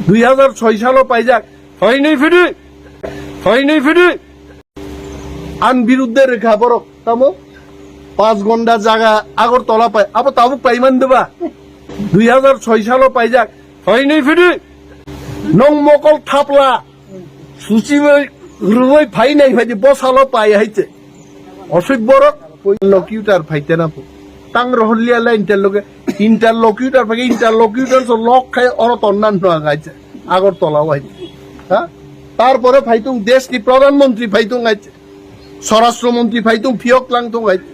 2006 সালও পাই যাক হয়নি ফিরি আন বিরুদ্ধে রেখা বড় তামো 5 ঘন্টা জায়গা আগরতলা পাই আবার তাবুক পাইমান দেবা 2006 সালও পাই যাক হয়নি ফিরি নং মকল থাপলা সুচি রুই ফাই নাই ভাই বসালো পাই হাইছে অসভ্যর ইন্টারলকিউটার ফাইতে না তাং রহলিয়া লাইনটার ইন্টারলকিউটার ফাইকে ইন্টারলকিউটার লক খাই অরত অন্যান্য আগাইছে আগরতলাও হাইছে হ্যাঁ তারপরে ফাইতুং দেশ কি প্রধানমন্ত্রী ফাইতুং আইছে স্বরাষ্ট্রমন্ত্রী ফাইতুং ফিয়ক লাংতুং আইছে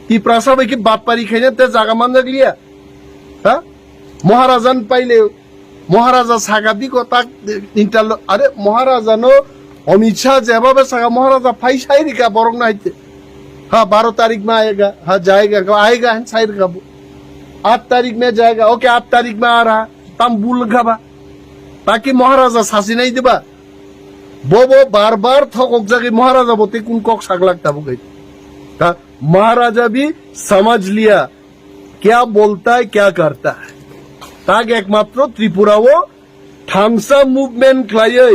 ত্রিপুরা সবাই কি বাদ পারি খাইনে তে জাগা মান লাগলিয়া হ্যাঁ মহারাজান পাইলে মহারাজা সাগাদি কথা ইন্টারল আরে মহারাজানো অমিত শাহ যেভাবে সাगा महाराजा फाई शायरी का बरंग ना आइते हाँ 12 तारीख में आएगा हाँ जाएगा आएगा शायरी का 8 तारीख में जाएगा ओके 8 तारीख में आ रहा तम बुल खाबा ताकि महाराजा सासी नहीं देबा वो बार बार थकोक जाके महाराजा बोते कुन कोक साग लगता वो गई महाराजा भी समझ लिया क्या बोलता है क्या करता है ताकि एकमात्र त्रिपुरा वो थामसा मूवमेंट लाये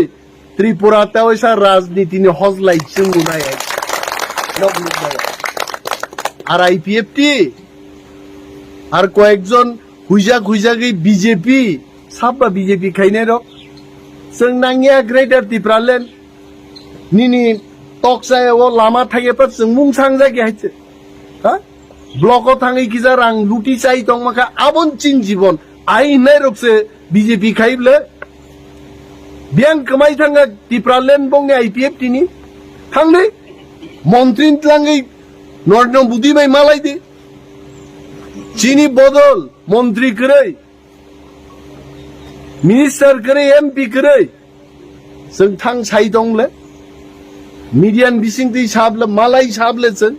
त्रिपुराতে ওইসা রাজনীতি নিয়ে হজলাইছেন গুনাই আর আইপিএফটি আর কয়েকজন হুইজা গই বিজেপি সাববা বিজেপি খাইনে র जों नांगिया ग्रेटर टिप्रालेन निनि टकसाय ও লামা থাকে পর जों मुंसां जागे हाइছে হ্যাঁ ব্লকও থাঙ্গি কিজা রাং লুটি চাই তংমাকা আবন চিন জীবন আই নাই রকছে বিজেপি খাইবলে बियां कमाई थांगा टिप्रालेन बंगे आईपीएफ टीनी थांगले मंत्री लांगे नॉर्थ बुद्धि भाई मालाई दे चीनी बदल मंत्री करे मिनिस्टर करे एमपी करे जों थां साइ दंले मीडियान बिसिं दै साबले मालाई साबले जों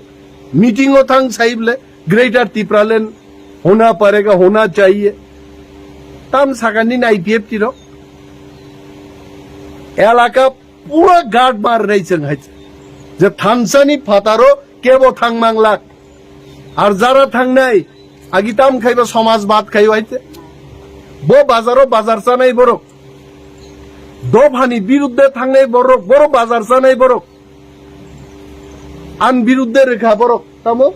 मीटिंगो थां साइबले ग्रेटर टिप्रालेन होना पड़ेगा होना चाहिए ताम सागानी आईपीएफ टीरो এলাকা পুরো গার্ড মার রয়েছেন হয়েছে যে থানসানি ফাতারো কেবো থাং মাংলাক আর যারা থাং নাই আগিতাম খাইবা সমাজবাদ খাইবা হয়েছে বো বাজারও বাজার চানাই বড় দোভানি বিরুদ্ধে থাংনাই বড় বড় বাজার চানাই বড় আন বিরুদ্ধে রেখা বড় তামো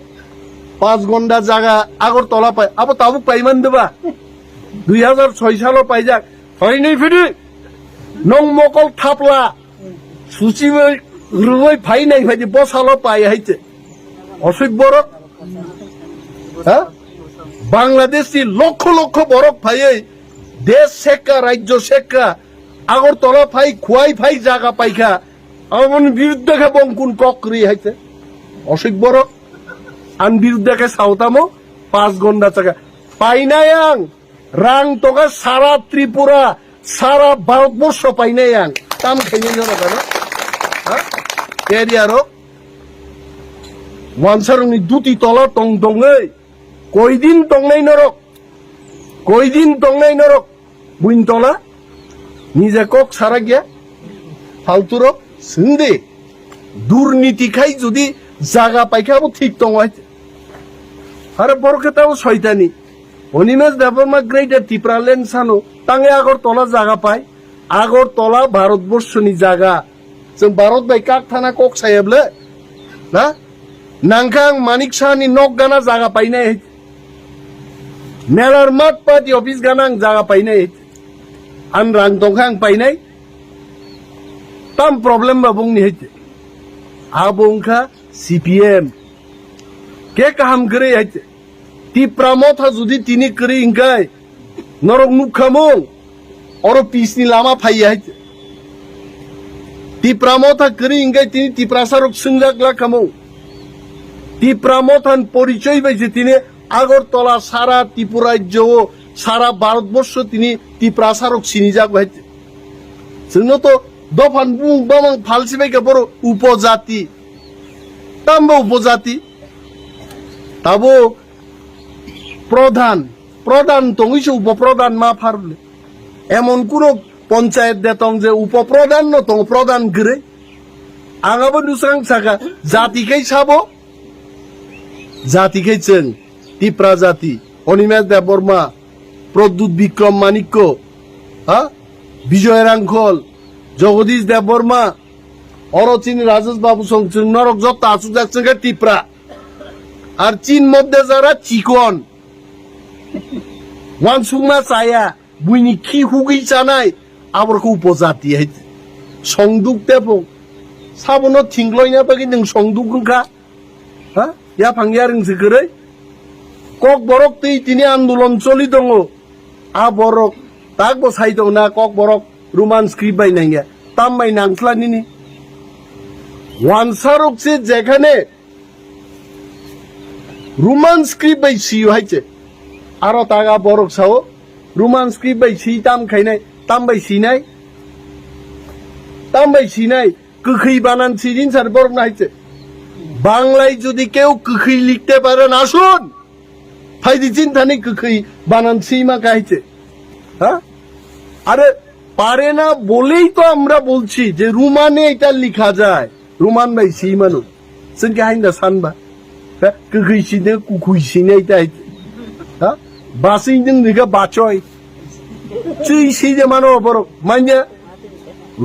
5 ঘন্টা জায়গা আগরতলা পাই আবার তাবুক পাইমান দেবা 2006 সালও পাই যাক হয়নি ফিরি নং মকল থাপলা সুচি রুই ফাই নাই ভাই বসালো পাই হাইছে অসভ্যর হ্যাঁ বাংলাদেশি লক্ষ লক্ষ বরফ ফাই দেশ শেখা রাজ্য শেখা আগরতলা ফাই খুয়াই ফাই জায়গা পাইখা আমার বিরুদ্ধে খা বঙ্কুন ককরি হাইছে অসভ্যর আন বিরুদ্ধে খা সাউতামো 5 ঘন্টা জায়গা পাই নাই আং রাং তোকা সারা ত্রিপুরা সারা ভারতবর্ষ পাই নাই আং তাম খাইনে না কেন হ্যাঁ এরিয়ারো ওয়ানসারনি দুটি তলা টং টংই কয়দিন টংনাই নরক বুইনতলা নিজে কক সারা গিয়া ফালতুর সিন্দে দুর্নীতি খাই যদি জায়গা পাইখাবো ঠিক টং হয়েছে আরে বরকেতাও শয়তানি অনিমেষ দেববর্মা গ্রেটার টিপ্রালেন সানো তাঙ্গে আগরতলা জায়গা পায় আগরতলা ভারতবর্ষনি জায়গা जों भारत बाय काक थाना কক साहेबले ना नांखां मानिक शाहनि नक गाना जागा पाइनाय मेलार मात पार्टी ऑफिस गाना जागा पाइनाय आन रां दंखां पाइनाय ताम प्रॉब्लेम बा बुंनि हेते आबुंखा सीपीएम के काम करे हेते टिप्रा मथा जुदि तिनि करे इंगाय नरक मुखामों और पिसनि लामा फाइया हेते टिप्रा मथा करी इंगाय तिनि टिप्रा सारक संजागला खामौ टिप्रा मथान परिचय बायसे तिनि আগরতলা সারা ত্রিপুরা রাজ্য সারা ভারতবর্ষ তিনি টিপ্রা সারক সিনিজাগ হয়েছে जोंनो तो दफान बुं बामां फालसिबायगा बर' उपजाति तामबो उपजाति ताबो प्रधान तंगिसो उपप्रधान मा फारले एमन कुनो पंचायत देतং जे उपप्रधान न तंग प्रधान गरे आंगाबो नुसां सागा जातिकै साबो जातिकै जों टिप्रा जाति अनिमेश देबबर्मा प्रद्युत बिक्रम मानिक्य বিজয় রাংখল জগদীশ দেববর্মা অরচিন রাজেশ বাবু সংচুং নরক যত আসু যাচ্ছে টিপরা আর চীন মধ্যে যারা চিকন ওয়ানসুংমা চায়া বুইনি খি হুগি চানাই আবরকে উপজাতি হইতে সংদুক দেবো সাবন থিংলইনা পাকি নों সংদুক রুখা হ্যাঁ ইয়া ফাঙ্গিয়া রংসে করে কক বরক তৈ তিনি আন্দোলন চলি দङ আ বরক তাক বসাই দङ না cock Borok Roman script by Naiya তাম বাই নাংসলানি নি ওয়ানসারক সে যেখানে রোমান স্ক্রিপ্ট বাই সি হইছে আর তাগা বরক সাও রোমান স্ক্রিপ্ট বাই সি তাম খাইনাই তাম বাই সিনাই তাম বাই সিনাই কখই বানান সিদিন সার বরক নাইছে বাংলায় যদি কেউ কখই লিখতে পারেন আসুন ফাইদি চিন্তানি কখই বানান সিমা কাইছে হ্যাঁ আরে পারে না বলেই তো আমরা বলছি যে রোমানে এটা লেখা যায় রোমান বাই সিমানো जोंके हाइन्दा सानबा कखै सिने कुखुइ सिने এটা হ্যাঁ বাসিং जों निगा बाचय चुई सिजे मानो बरक मान्या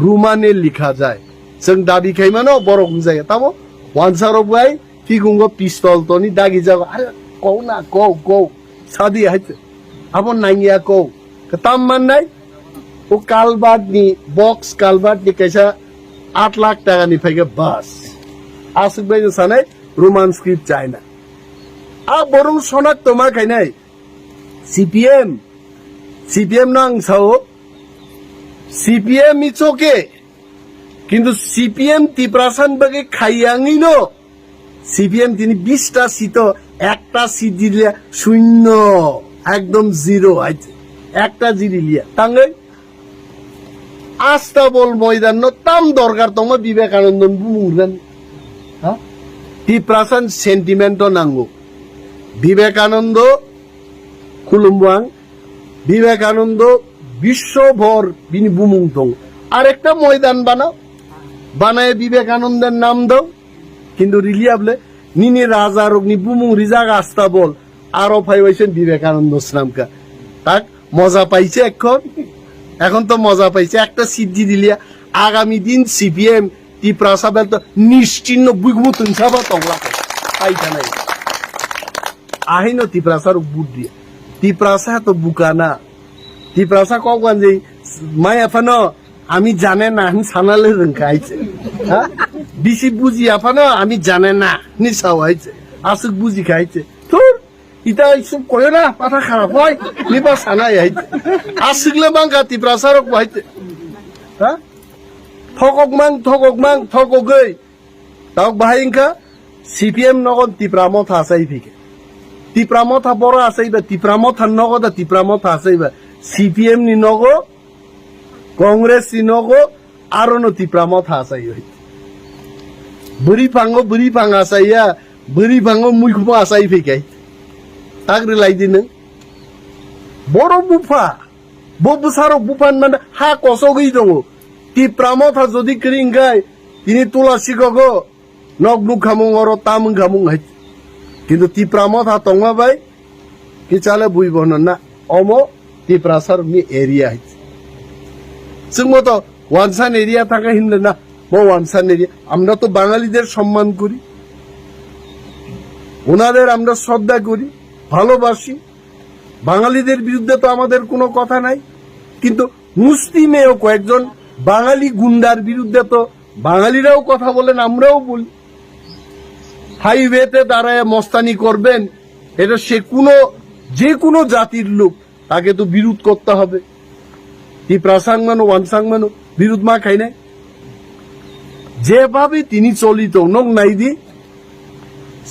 রোমানে লেখা যায় जों दाबि खाइमानो बरक जाय ताबो वानसारो बाय फिगुंगो पिस्तल तनि दागि जागो आरे कौ ना कौ सादि हाइते आबो नाइया कौ ताम माननाय ओ कालबाटनि बक्स कालबाटनि कैसा 8 लाख टाकानि फैगे बस आसुकबाय सानाय रोमान स्क्रिप्ट चाइना आ बरं सनाक तमा खाइनाय सीपीएम नां साओ सीपीएम इट्स ओके किन्तु सीपीएम तिप्रासान बागे खाइयांगिनो सीपीएम তিনি 20টা সিট একটা সিট দিলে শূন্য একদম জিরো আইছে একটা জিরি লিয়া তাঙ্গে আস্তাবল ময়দান তাম দরকার তোমার বিবেকানন্দ বুমুরগান হ্যাঁ তিপ্রাসান সেন্টিমেন্ট নাঙ্গো বিবেকানন্দ খুলুমবাং বিবেকানন্দ বিশ্বভর বিনি বুমুং দং আরেকটা ময়দান বানাও বানায় বিবেকানন্দের নাম দাও কিন্তু রিলিয়াবলে নিনি রাজা রগ্নি বুমুং রিজাগ আস্তাবল আরো ফাইবাইছেন বিবেকানন্দ নামকা তাক মজা পাইছে এখন তো মজা পাইছে একটা সিদ্ধি দিলিয়া আগামী দিন সিপিএম ত্রিপুরা সাবেল তো নিশ্চিন্ন বুগমুতুন সাবা তংলা পাইতা নাই আহিনো ত্রিপুরা সার বুট দিয়া ত্রিপুরা সা তো বুকানা ত্রিপুরা সা কগন যে মাই আফানো আমি জানে না আমি সানালে রংখাইছে হ্যাঁ বিসি বুঝি আফানো আমি জানে না নি সাওয়াইছে আসুক বুঝি খাইছে তোর ইটা ইসব কয় না পাতা খারাপ হয় নিবা সানাই আইছে আসিকলে বাঙ্গা ত্রিপুরা সারক বাইতে হ্যাঁ থকগৈ তাওক বাহাইংকা সিপিএম নগদ ত্রিপুরা মথা আসাইফিকে ত্রিপুরা মথা বড় আসাইবা ত্রিপুরা মথা নগদ ত্রিপুরা মথা আসাইবা সিপিএম নি নগ কংগ্রেস নি নগ আরো ন ত্রিপুরা মথা আসাই হইতে বরি পাঙ্গ আসাইয়া বরি পাঙ্গ মুইখুমা আসাইফিকে তাক রিলাই দিন বড় বুফা ববুসারক বুফান মানে হা কসগই দङ ত্রিপুরা মথা যদি করিংগাই তিনি তুলাসিগো নগনু খামুং অর তামুং খামুং হাইতে কিন্তু ত্রিপুরা মথা তংবাবাই কি চালে বুইবন না অম ত্রিপুরা সারকনি এরিয়া হাইতে जों মতো ওয়ানসান এরিয়া থাকা হিন্দে না ওয়ানসান এরিয়া আমরা তো বাঙালিদের সম্মান করি ওনাদের আমরা শ্রদ্ধা করি ভালোবাসি বাঙালিদের বিরুদ্ধে তো আমাদের কোনো কথা নাই কিন্তু মুসলিমেও কয়েকজন বাঙালি গুন্ডার বিরুদ্ধে তো বাঙালিরাও কথা বলেন আমরাও বলি হাইওয়েতে দাঁড়ায় মস্তানি করবেন এটা যে কোনো জাতির লোক তাকে তো বিরোধ করতে হবে ত্রিপুরা সাংমানো ওয়ানসাংমানো বিরোধ মা খাই নাই যেভাবে তিনি চলিত নং নাইদি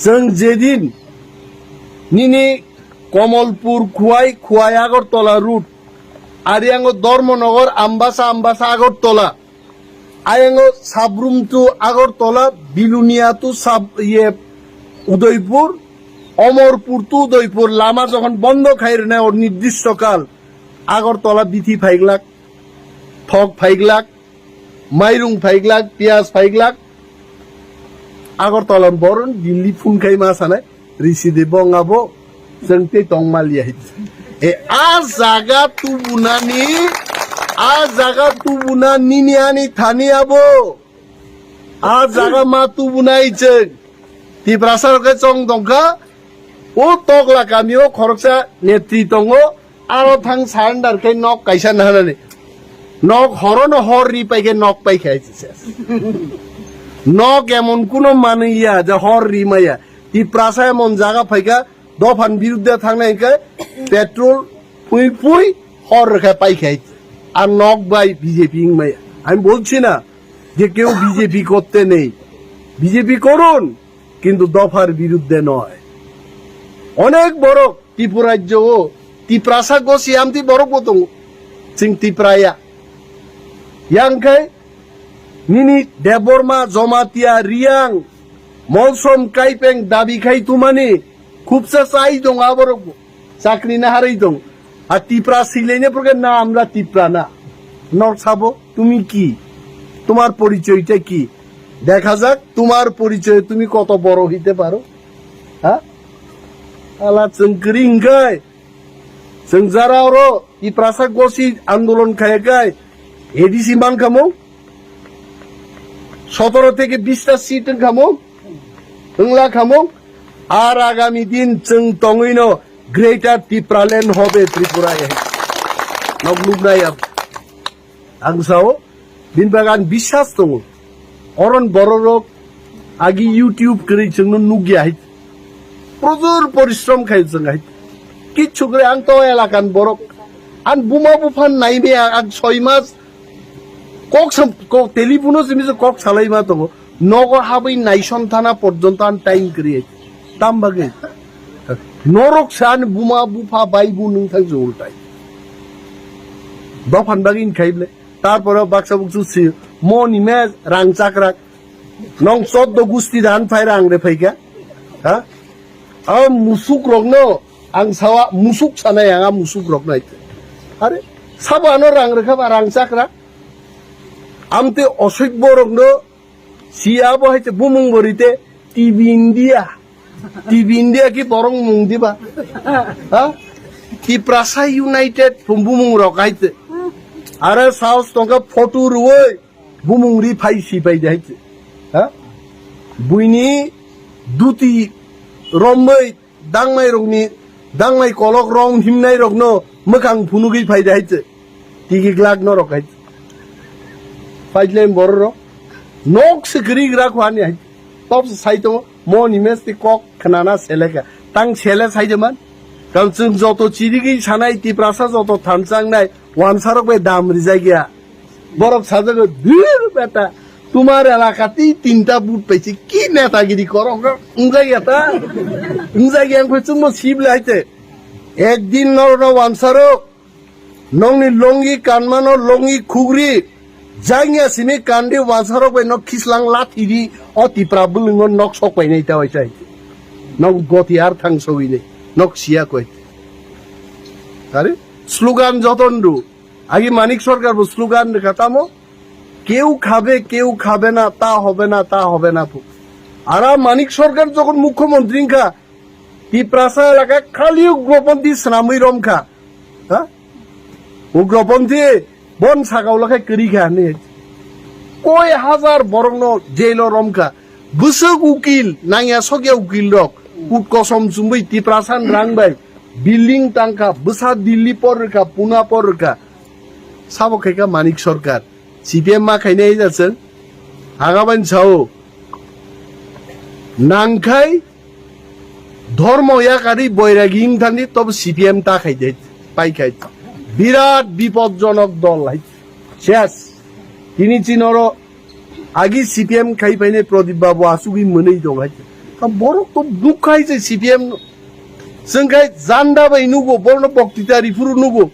जों যেদিন নিনি কমলপুর খুয়াই আগরতলা রুট আরিয়াঙ্গ ধর্মনগর আমবাসা আগরতলা আয়াঙ্গ Sabroom to Agartala Belonia to Udaipur Amarpur to Udaipur লামা যখন বন্ধ খাইর নেয় ওর নির্দিষ্টকাল আগরতলা বিথি ফাইগলাক থক ফাইগলাক মাইরুং ফাইগলাক পিয়াজ ফাইগলাক আগরতলা বরণ দিল্লি ফুনখাই মা সানাय রিসিদে বঙ্গাবো जोंते तंगमालिया ए आ जागा तु बुनानि আ জাগা তুবুনা নিনিয়ানি থানি আবো আ জাগা মা তুবুনা ইচং ত্রিপুরা সরকার চং দংখা ও তগলা গামিও খরকসা নেত্রী দङ আরো থাং সারেন্ডার খাই নক কাইসান হানানি নক হরন হর রি পাইকে নক পাই খাইছে নক এমন কোন মানিয়া যে হর রি মাইয়া ত্রিপুরা এমন জায়গা ফাইকা দফান বিরুদ্ধে থাকনাইকে পেট্রোল পুই পুই হর রেখা পাই খাইছে আর নক বাই বিজেপি মাইয়া আমি বলছি না যে কেউ বিজেপি করতে নেই বিজেপি করুন কিন্তু দফার বিরুদ্ধে নয় অনেক বড় ত্রিপুরা রাজ্য ও ত্রিপ্রাসা গো সিয়ামতি বড় পতং চিং ত্রিপ্রায়া ইয়াংখাই নিনি দেববর্মা জমাতিয়া রিয়াং মলসম কাইপেং দাবি খাই তুমানি খুবসা চাই দং আবার চাকরি না হারাই দং আর ত্রিপ্রা সিলেনে প্রকে না আমরা ত্রিপ্রা না নর ছাবো তুমি কি তোমার পরিচয়টা কি দেখা যাক তোমার পরিচয় তুমি কত বড় হইতে পারো হ্যাঁ আলা চংকরিং গায় চংজারাও ত্রিপ্রাসা গোসি আন্দোলন খায় গায় এডিসি মান খামো 17 থেকে 20টা সিট খামো হংলা খামো আর আগামী দিন চং তংইনো গ্রেটার ত্রিপুরাল্যান্ড হবে ত্রিপুরায় নগলুবনাই আংসাও বিনবাগান বিশ্বাস দङ অরণ বড় রোগ আগে ইউটিউব করে চং নুগিয়া প্রচুর পরিশ্রম খাইছেন কিচ্ছু করে আং তো এলাকান বড় আন বুমা বুফান নাইবে আগ 6 মাস কক টেলিফোনও জিনিস কক চালাইমা তো নগর হাবই নাইসন থানা পর্যন্ত আন টাইম ক্রিয়েট তাম বাগে নরক সান বুমা বুফা বাইবু নोंथां উল্টাই দফান বাগিন খাইলে তারপরে বাক্সা বুকসু মনি মে রাং চাকরা নং 14 গুস্তি দান ফাই রাং রে ফাইকা হ্যাঁ আ মুসুক রগনো আং সাওয়া মুসুক সানাय आंगा মুসুক রগনাই আরে সাবানো রাং রেখা রাং চাকরা আমতে অসভ্য রগনো সিয়া বহাইতে বুমুং বরিতে টিভি ইন্ডিয়া কি বরং মুং দিবা হ্যাঁ ত্রিপ্রাসা ইউনাইটেড বুমুং রকাইতে আরে সাউস টঙ্কা ফটো রুই বুমুং রি ফাইসি পাই যাইতে হ্যাঁ বুইনি দুতি রমमै दांमाय कलक रं हिमनाय रगनो मोखां फुनुगै फायदायते टिगिक लागनो रखायते फाइजलेम बर र नक सिग्रि ग्रा खवानि हाय तब साइतो मनि मेस्ति कक खनाना सेलेका तां सेले साइदमान गाव जों जत चिरिगै सानाय त्रिप्रासा जत थानचांनाय वानसारक बे दामरि जायगा बरक साजगो धीर बेटा তোমার এলাকাতেই 3টা বুট পাইছি কি নেতাগিরি করো উংজাইয়াতা উংজাইয়াং ফেচুম সিবলাইতে একদিন নরন ওয়ানসারো নংনি লঙ্গি কানমানো লঙ্গি খুগরি জাইয়া সিমি কান্দি ওয়ানসারো বে নক খিসলাং লাথিরি অতি প্রাবলুঙ্গ নক সকপাইনাইতা হইতাই নক গতিয়ার থাংসউইনে নক সিয়া কই আরে স্লোগান যতনরু আগে মানিক সরকার স্লোগান দেখাতামো কেউ খাবে না তা হবে না আর মানিক সরকার যখন মুখ্যমন্ত্রী খা ত্রিপ্রাসা এলাকা খালি উগ্রপন্থী স্নামই রমখা হ্যাঁ উগ্রপন্থী বন সাগাওলাখায় করি খা নে কয় হাজার বরং জেল রমখা বসক উকিল নাইয়া সগে উকিল রক কুট কসম চুম্বই ত্রিপ্রাসান রাংবাই বিল্ডিং টাংখা বসা দিল্লি পর রেখা পুনা পর রেখা সাবখাইকা মানিক সরকার সিপিএম मा खायनाय जासन आगाबान साव नांखाय धर्म याकारि बैरागी थानि तब सिपिएम ता खायदे पाइखाय बिराट विपदजनक दल हाय शेष तिनि चिनर आगि सिपिएम खाय पाइने प्रदीप बाबू आसुगि मोनै दं हाय बरक तो दुख खायसे सिपिएम जोंखाय जान्दा बाय नुगो बर्ण बक्तितारि फुरु नुगो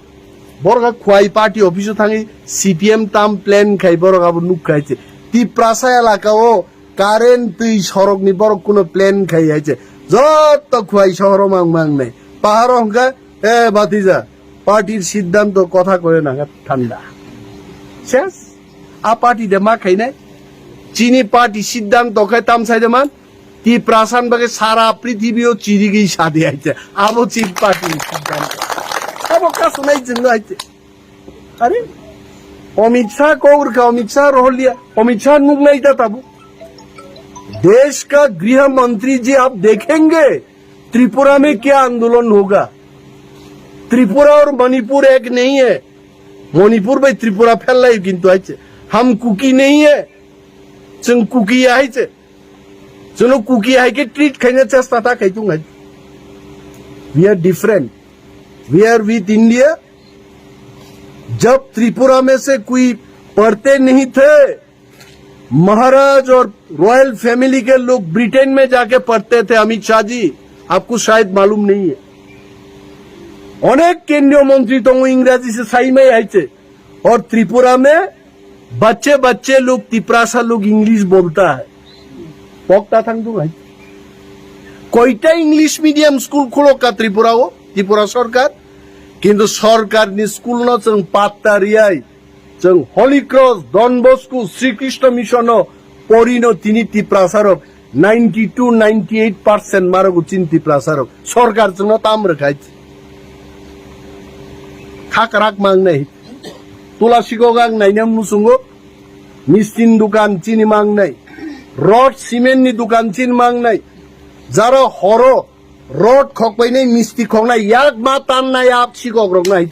बरगा खुवाई पार्टी ऑफिस थांगी सीपीएम ताम प्लान खाई बरगा नुक खाइছে ত্রিপ্রাসা এলাকাও কারেন্ট তুই সড়ক নি বরক কোন প্ল্যান খাই আইছে যত খুয়াই শহর মাং নাই পাহাড় অঙ্কা এ বাতিজা পার্টির সিদ্ধান্ত কথা কয় না ঠান্ডা শেষ আ পার্টি দে মা খাই নাই চিনি পার্টি সিদ্ধান্ত খাই তাম সাইদে মান ত্রিপ্রাসান বাগে সারা পৃথিবীও চিরিগেই সাদে আইছে আবো চিপ পার্টি সিদ্ধান্ত আবো কাছ নাই জন্য আইছে আরে अमित शाह को अमित शाह रोल लिया, अमित शाह मुख नहीं था तब। देश का गृह मंत्री जी आप देखेंगे त्रिपुरा में क्या आंदोलन होगा। त्रिपुरा और मणिपुर एक नहीं है। मणिपुर भाई त्रिपुरा फैल रही किंतु आइचे हम कुकी नहीं है, जों कुकी आइचे चलो कुकी आई के ट्रीट खाने चेष्टा था कहूंगा। We are different, we are with India. जब त्रिपुरा में से कोई पढ़ते नहीं थे, महाराज और रॉयल फैमिली के लोग ब्रिटेन में जाके पढ़ते थे। अमित शाह जी आपको शायद मालूम नहीं है, अनेक केंद्रीय मंत्री तो वो इंग्रजी से सही में आए थे। और त्रिपुरा में बच्चे बच्चे लोग तिपरासा लोग इंग्लिश बोलता है। पोकता था भाई कोईटा इंग्लिश मीडियम स्कूल खोलो का त्रिपुरा वो त्रिपुरा सरकार किंतु सरकार नि स्कूल न जों पात्ता रियाय जों हली क्रस डन बस्को श्रीकृष्ण मिशन परिनो तिनी तिप्रासारक 92-98% मारगो चिन तिप्रासारक सरकार जों ताम रखाय खाकराक मांगनाय तुलासीको गांग नाइनाम मुसुंगो मिस्टिन दुकान चिनी मांगनाय रड सीमेंट नि दुकान चिन मांगनाय जारा हरो रड खकबायनाय मिस्टी खंनाय याक मा ताननाय आप सिगग्रगनाय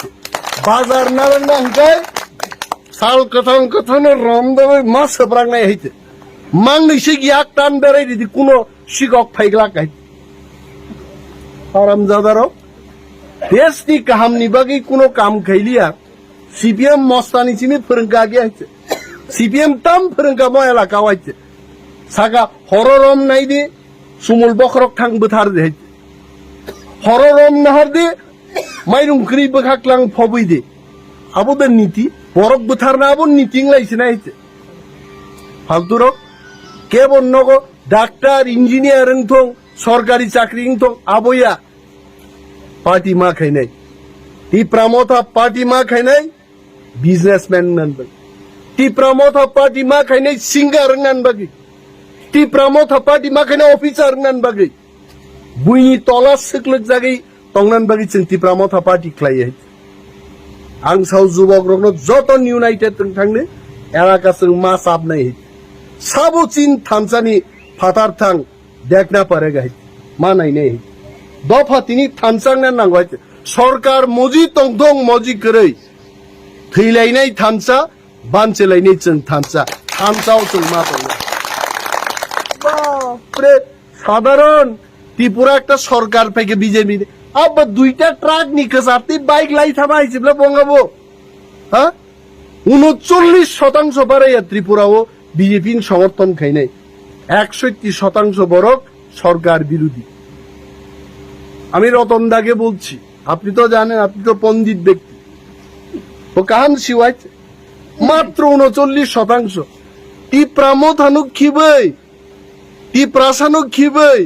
बाजार नारंगा हंकाय साल कथन कथन रामदाय मा सब्रांनाय हैते मांगनैसो याक तान बेराय दिदि कुनो सिगक फाइग्ला काय आरामजादारो देशनि काहामनि बागै कुनो काम खैलिया सीपीएम मस्तानी चिनि फोरोंगा गया है सीपीएम तम फोरोंगा मयला कावाइते सागा हररम नाइदे सुमुल बखरक थांग बोथार दे हररम नहर दे माइरुं क्रि बखाक्लां फबै दे आबो द नीति बरक बोथार ना आबो नीतिं लाइसे नाइते फालतुरो के बन्नगो डाक्टर इंजिनियर थं सरकारी चाकरी थं आबोया पार्टी मा खाइनाय टिप्रा मोथा पार्टी मा खाइनाय बिजनेसमैन ननबा टिप्रा मोथा पार्टी मा खाइनाय सिंगर ननबागि टिप्रा मोथा पार्टी मा खाइनाय ऑफिसर ननबागि बुइनि तला सिकलक जागै तंगनबागि जों टिप्रा मोथा पार्टी खलाय आं साव जुबक रनो जतन यूनाइटेड जों थांनो एलाका जों मा साबनाय साबो चिन थामसानि फातार थां देखना पड़ेगा मा नायनाय दफा तिनि थामसांना नांगौ सरकार मजी तंथं मजी करै थैलायनाय थामसा बानचेलायनाय जों थामसा थामसाव जों मा दङ बापरे साधारण त्रिपुरा একটা সরকার থেকে বিজেপি अब दुईटा ट्राक निकसाते बाइक लाई थामा हिसाबले बंगाबो हाँ 39% बाराया त्रिपुराओ বিজেপি সমর্থন খাইনাই 61% বরক সরকার বিরোধী আমি রতন দাকে বলছি আপনি তো জানেন আপনি তো পণ্ডিত ব্যক্তি তো কাহান শিওয়াই মাত্র 39% টিপ্রা মোথানুক খিবই টিপ্রাসানুক খিবই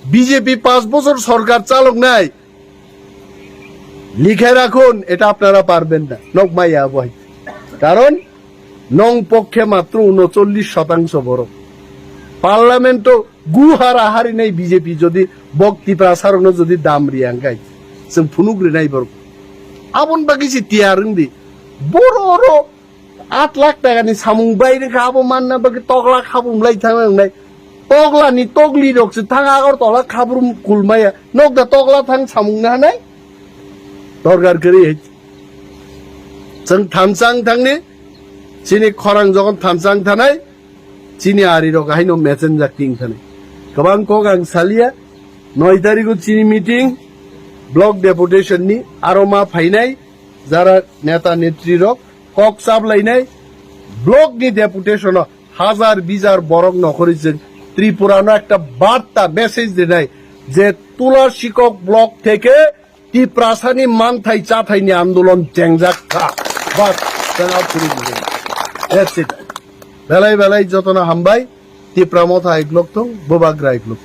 বিজেপি 5 বছর সরকার চালক নাই লিখে রাখুন এটা আপনারা পারবেন না নকমাইয়া বই কারণ নং পক্ষে মাত্র 39% বড় পার্লামেন্ট গুহারা হারি নাই বিজেপি যদি বক্তি প্রসারণ যদি দাম রিয়াঙ্গাই जों फुनुग्रि नाय बर आबन बागिसि तियारंदि बर'रो 8 लाख टाकानि सामुं बायरे खाबो मानना बागि तगला खाबुमलाय थांनाय तगलानि तगलि रकसो थां आगर तला खाब्रुम कुलमाया नगदा तगला थां सामुं नानाय दरगार करि जों थामसां थांनि चिनि खरां जगन थामसां थानाय चिनि आरि रक हायनो मेसेन्जार किं थानाय गोबां कोगां सालिया 9 तारिखो चिनि मीटिंग ब्लक डेपुटेशन नि आरोमा फाइनाय जारा नेता नेत्री रक कक साबलायनाय ब्लक नि डेपुटेशन हाजार बिजार बरक नखरि जों त्रिपुरानो একটা বার্তা মেসেজ দেনাय যে তুলা শিকক ব্লক থেকে টিপ্রাসানি মানথাই চাথাইনি আন্দোলন চেংজাখা বাস জানা পুরি দিবেন দ্যাটস ইট বেলাই বেলাই যতনা হামবাই টিপ্রা মথা এক লোক তো বোবাগ্রা এক লোক